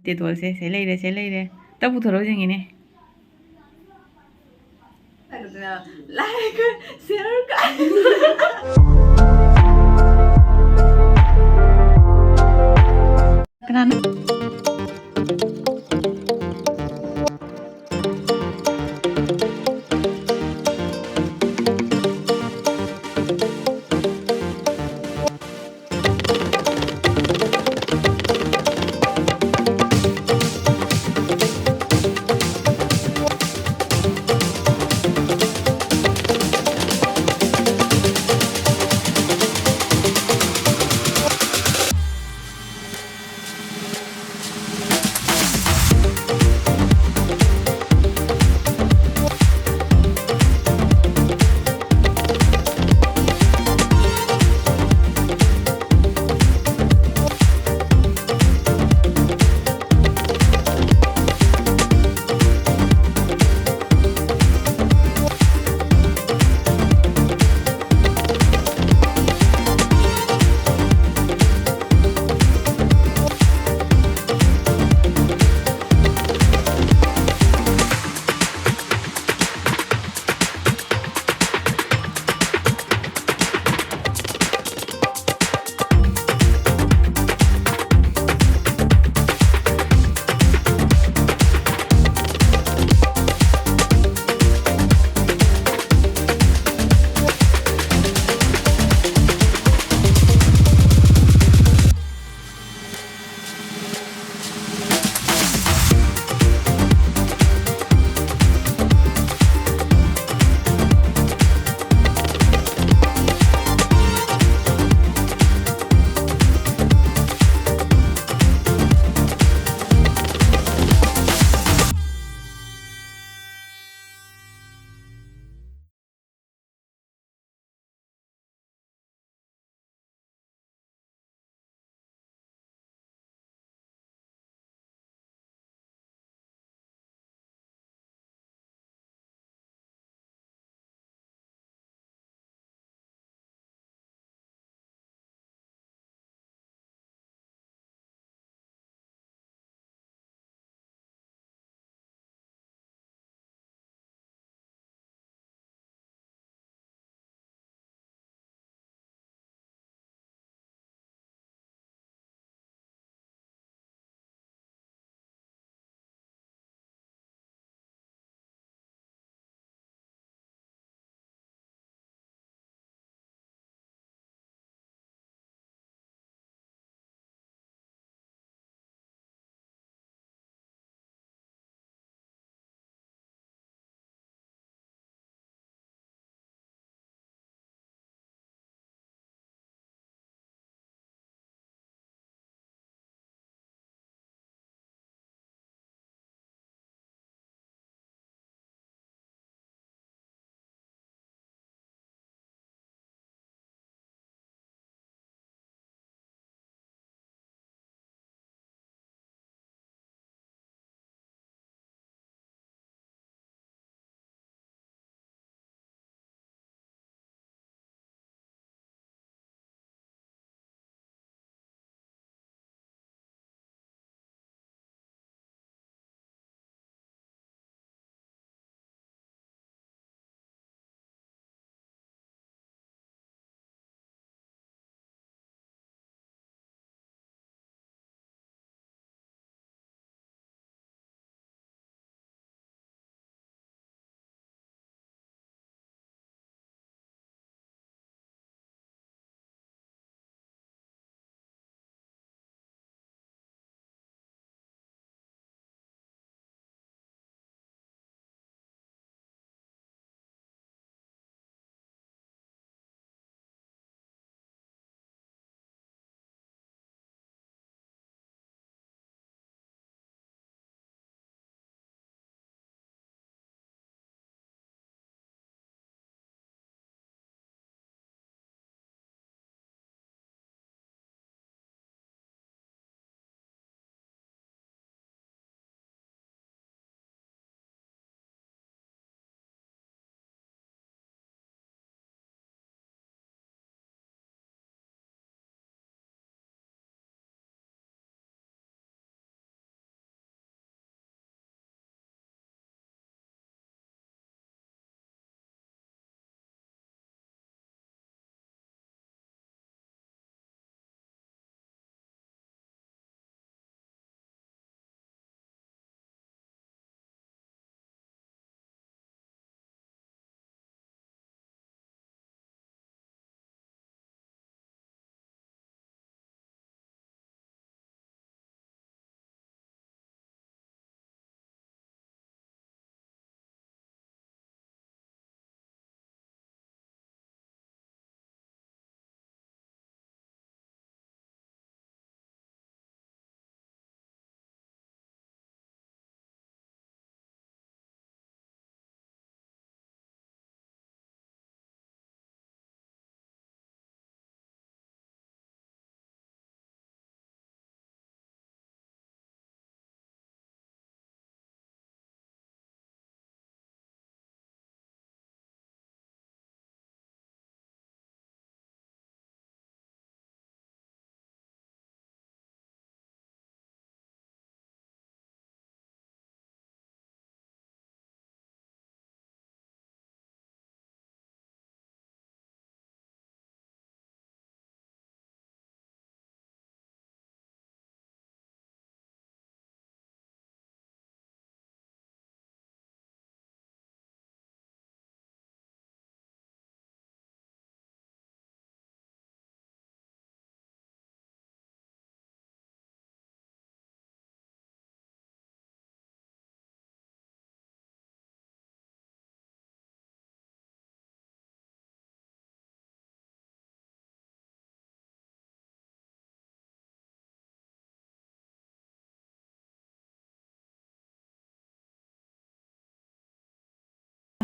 Titual se leire. Tabu terus yang ini. Like, share, kenapa?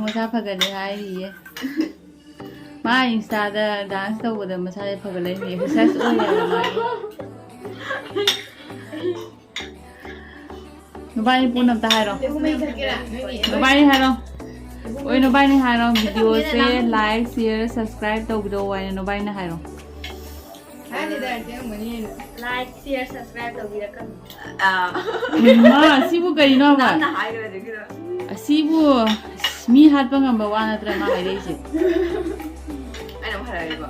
ꯃꯁꯥ ꯐꯒꯠꯂꯦ ꯍꯥꯏꯔꯤꯌꯦ ꯃꯥ ꯏꯟꯁꯇꯥꯗ dance ꯇꯧꯕꯗ ꯃꯁꯥꯁꯦ ꯐꯒꯠꯂꯛꯏꯅꯦ ꯑꯦꯛꯁꯔꯁꯥꯏꯁ ꯑꯣꯏꯌꯦꯕ ꯃꯥꯒꯤ ꯅꯨꯄꯥꯅꯤ ꯄꯨꯟꯅ ꯑꯝꯇ ꯍꯥꯏꯔꯣ ꯅꯨꯄꯥꯅꯤ ꯍꯥꯏꯔꯣ ꯍꯣꯏ ꯅꯨꯄꯥꯅꯤ ꯍꯥꯏꯔꯣ ꯚꯤꯗꯤꯑꯣꯁꯦ ꯂꯥꯏꯛ ꯁꯤꯌꯔ ꯁꯕꯁꯀ꯭ꯔꯥꯏꯕ ꯇꯧꯕꯤꯗꯣ ꯍꯥꯏꯅ ꯅꯨꯄꯥꯅꯤ ꯍꯥꯏꯔꯣ ꯂꯥꯏꯛ ꯁꯤꯌꯔ ꯁꯕꯁꯀ꯭ꯔꯥꯏꯕ ꯇꯧꯕꯤꯔꯛꯀꯅꯨ ꯃꯥ ꯁꯤꯕꯨ ꯀꯔꯤꯅꯣꯕ ꯑꯁꯤꯕꯨ ꯃꯤ ꯍꯥꯠꯄ ꯉꯝꯕ ꯋꯥ ꯅꯠꯇ꯭ꯔ ꯃꯥ ꯍꯥꯏꯔꯛꯏꯁꯦ ꯑꯩꯅ ꯑꯃꯨꯛ ꯍꯥꯏꯔꯛꯏꯕ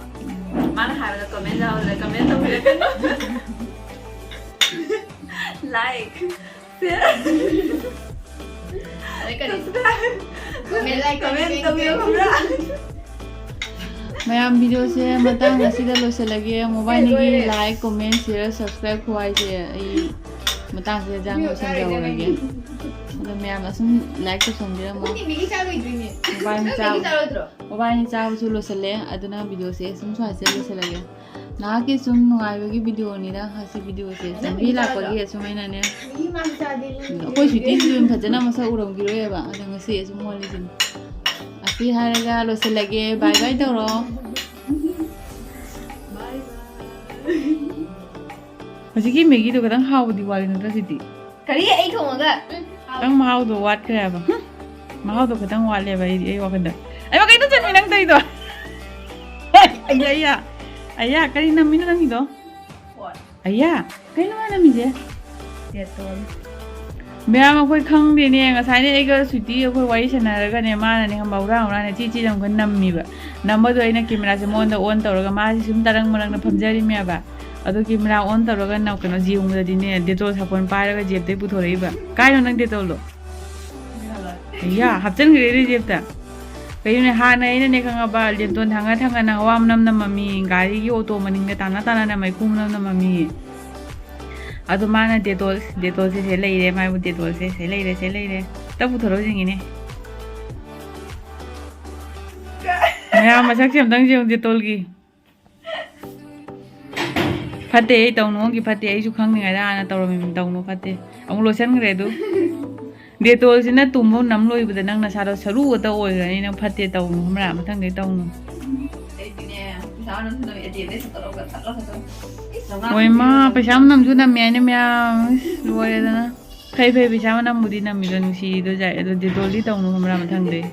ꯃꯥꯅ ꯍꯥꯏꯕꯗ ꯀꯃꯦꯟ ꯌꯥꯎꯗ꯭ꯔꯦ ꯀꯃꯦꯟ ꯇꯧꯕꯤꯔꯛꯀꯅꯨ ꯂꯥꯏꯛ ꯀꯃꯦꯟ ꯇꯧꯕꯤꯌꯣ ꯈꯪꯕ꯭ꯔꯥ ꯃꯌꯥꯝ ꯚꯤꯗꯤꯑꯣꯁꯦ ꯃꯇꯥꯡ ꯑꯁꯤꯗ ꯂꯣꯏꯁꯤꯜꯂꯒꯦ ꯃꯣꯕꯥꯏꯜꯒꯤ ꯂꯥꯏꯛ ꯀꯣꯃꯦꯟ ꯁꯤꯌꯔ ꯁꯕꯁꯀ꯭ꯔꯥꯏꯕ ꯈꯨꯋꯥꯏꯁꯦ ꯑꯩ ꯃꯇꯥꯡꯁꯤꯗ ꯖꯥꯡ ꯂꯣꯏꯁꯤꯟꯖꯍꯧꯔꯒꯦ ꯑꯗꯣ ꯃꯌꯥꯝ ꯑꯁꯨꯝ ꯂꯥꯏꯛ ꯇꯧꯁꯟꯕꯤꯔꯝꯃꯣ ꯃꯣꯕꯥꯏꯜ ꯆꯥꯕꯁꯨ ꯂꯣꯏꯁꯤꯜꯂꯦ ꯑꯗꯨꯅ ꯚꯤꯗꯤꯑꯣꯁꯦ ꯁꯨꯝ ꯁ꯭ꯋꯥꯏꯁꯦ ꯂꯣꯏꯁꯤꯜꯂꯒꯦ ꯅꯍꯥꯛꯀꯤ ꯁꯨꯝ ꯅꯨꯡꯉꯥꯏꯕꯒꯤ ꯚꯤꯗꯤꯑꯣꯅꯤꯗ ꯑꯁꯤ ꯚꯤꯗꯤꯑꯣꯁꯦ ꯆꯟꯕꯤ ꯂꯥꯛꯄꯒꯤ ꯑꯁꯨꯃꯥꯏꯅꯅꯦ ꯑꯩꯈꯣꯏ ꯁꯨꯇꯤꯁꯨ ꯑꯗꯨꯝ ꯐꯖꯅ ꯃꯁꯛ ꯎꯔꯝꯈꯤꯔꯣꯏꯑꯕ ꯑꯗꯣ ꯉꯁꯤ ꯑꯁꯨꯝ ꯍꯣꯜꯂꯤꯁꯤꯅꯤ ꯑꯁꯤ ꯍꯥꯏꯔꯒ ꯂꯣꯏꯁꯤꯜꯂꯒꯦ ꯕꯥꯏ ꯕꯥꯏ ꯇꯧꯔꯣ ꯍꯧꯖꯤꯛꯀꯤ ꯃꯦꯒꯤꯗꯣ ꯈꯤꯇꯪ ꯍꯥꯎꯕꯗꯤ ꯋꯥꯠꯂꯤ ꯅꯠꯇ꯭ꯔ ꯁꯤꯗꯤ ꯀꯔꯤ ꯑꯩ ꯊꯣꯡꯉꯒ ꯈꯤꯇꯪ ꯃꯍꯥꯎꯗꯣ ꯋꯥꯠꯈ꯭ꯔꯦ ꯍꯥꯏꯕ ꯃꯍꯥꯎꯗꯣ ꯈꯤꯇꯪ ꯋꯥꯠꯂꯦꯕ ꯑꯩ ꯋꯥꯈꯜꯗ ꯑꯩ ꯀꯩꯅꯣ ꯆꯠꯃꯤ ꯅꯪ ꯇꯧꯔꯤꯗꯣ ꯑయ్ꯌꯥ ꯀꯔꯤ ꯅꯝꯃꯤꯅꯣ ꯅꯪꯒꯤꯗꯣ ꯑయ్ꯌꯥ ꯀꯩꯅꯣ ꯅꯝꯃꯤꯁꯦ ꯃꯌꯥꯝ ꯑꯩꯈꯣꯏ ꯈꯪꯗꯦꯅꯦ ꯉꯁꯥꯏꯅ ꯑꯩꯒ ꯁ꯭ꯋꯤꯇꯤ ꯑꯩꯈꯣꯏ ꯋꯥꯔꯤ ꯁꯥꯟꯅꯔꯒꯅꯦ ꯃꯥꯅꯅꯦ ꯍꯧꯔꯥꯡ ꯆꯤ ꯑꯃꯨꯛ ꯅꯝꯃꯤꯕ ꯅꯝꯕꯗꯣ ꯑꯩꯅ ꯀꯦꯃꯦꯔꯥꯁꯦ ꯃꯉꯣꯟꯗ ꯑꯣꯟ ꯇꯧꯔꯒ ꯃꯥꯁꯤ ꯁꯨꯝ ꯇꯔꯪ ꯃꯔꯪꯅ ꯐꯝꯖꯔꯤꯃꯦꯕ ꯑꯗꯣ ꯀꯦꯃꯦꯔꯥ ꯑꯣꯟ ꯇꯧꯔꯒ ꯀꯩꯅꯣ ꯌꯦꯡꯕꯗꯗꯤꯅꯦ ꯗꯦꯇꯣꯜ ꯁꯥꯄꯣꯟ ꯄꯥꯏꯔꯒ ꯖꯦꯞꯇꯩ ꯄꯨꯊꯣꯔꯛꯏꯕ ꯀꯥꯏꯅꯣ ꯅꯪ ꯗꯦꯇꯣꯜꯗꯣ ꯑయ్ꯌꯥ ꯍꯥꯞꯆꯤꯟꯈ꯭ꯔꯦ ꯖꯦꯞꯇ ꯀꯩꯅꯣꯅꯦ ꯍꯥꯟꯅ ꯑꯩꯅꯅꯦ ꯈꯪꯉꯕ ꯂꯦꯟꯇꯣꯟ ꯊꯥꯡꯒꯠꯅ ꯍꯋꯥ ꯃꯅꯝ ꯅꯝꯃꯝꯃꯤ ꯒꯥꯔꯤꯒꯤ ꯑꯣꯇꯣ ꯃꯅꯤꯡꯗ ꯇꯥꯅ ꯃꯩꯈꯨ ꯃꯅꯝ ꯅꯝꯃꯝꯃꯤ ꯑꯗꯣ ꯃꯥꯅ ꯗꯦꯇꯣꯜꯁꯦ ꯁꯦ ꯂꯩꯔꯦ ꯃꯥꯕꯨ ꯗꯦꯇꯣꯜꯁꯦ ꯁꯦ ꯂꯩꯔꯦ ꯇ ꯄꯨꯊꯣꯔꯛꯑꯣ ꯃꯌꯥꯝ ꯃꯁꯛꯁꯦ ꯑꯝꯇꯪ ꯌꯦꯡꯉꯨ ꯗꯦꯇꯣꯜꯒꯤ ꯐꯠꯇꯦ ꯑꯩ ꯇꯧꯅꯨꯒꯤ ꯐꯠꯇꯦ ꯑꯩꯁꯨ ꯈꯪꯅꯤꯡꯉꯥꯏꯗ ꯍꯥꯟꯅ ꯇꯧꯔꯝꯃꯤ ꯇꯧꯅꯨ ꯐꯠꯇꯦ ꯑꯃꯨꯛ ꯂꯣꯏꯁꯟꯈ꯭ꯔꯦ ꯑꯗꯨ ꯗꯦꯇꯣꯜꯁꯤꯅ ꯇꯨꯝꯕ ꯅꯝ ꯂꯣꯏꯕꯗ ꯅꯪ ꯅꯁꯥꯗꯣ ꯁꯔꯨ ꯈꯛꯇ ꯑꯣꯏꯈ꯭ꯔꯅꯤ ꯅꯪ ꯐꯠꯇꯦ ꯇꯧꯅꯨ ꯈꯪꯕ꯭ꯔꯥ ꯃꯊꯪꯗꯩ ꯇꯧꯅꯨ ꯍꯣꯏ ꯃꯥ ꯄꯩꯁꯥ ꯃꯅꯝꯁꯨ ꯅꯝꯃꯦ ꯍꯥꯏꯅ ꯃꯌꯥꯝ ꯂꯣꯏꯔꯦꯗꯅ ꯐꯩ ꯄꯩꯁꯥ ꯃꯅꯝꯕꯨꯗꯤ ꯅꯝꯃꯤꯗꯣ ꯅꯨꯡꯁꯤꯗꯣ ꯌꯥꯏ ꯑꯗꯣ ꯗꯦꯇꯣꯜꯗꯤ ꯇꯧꯅꯨ ꯈꯪꯕ꯭ꯔꯥ ꯃꯊꯪꯗꯩ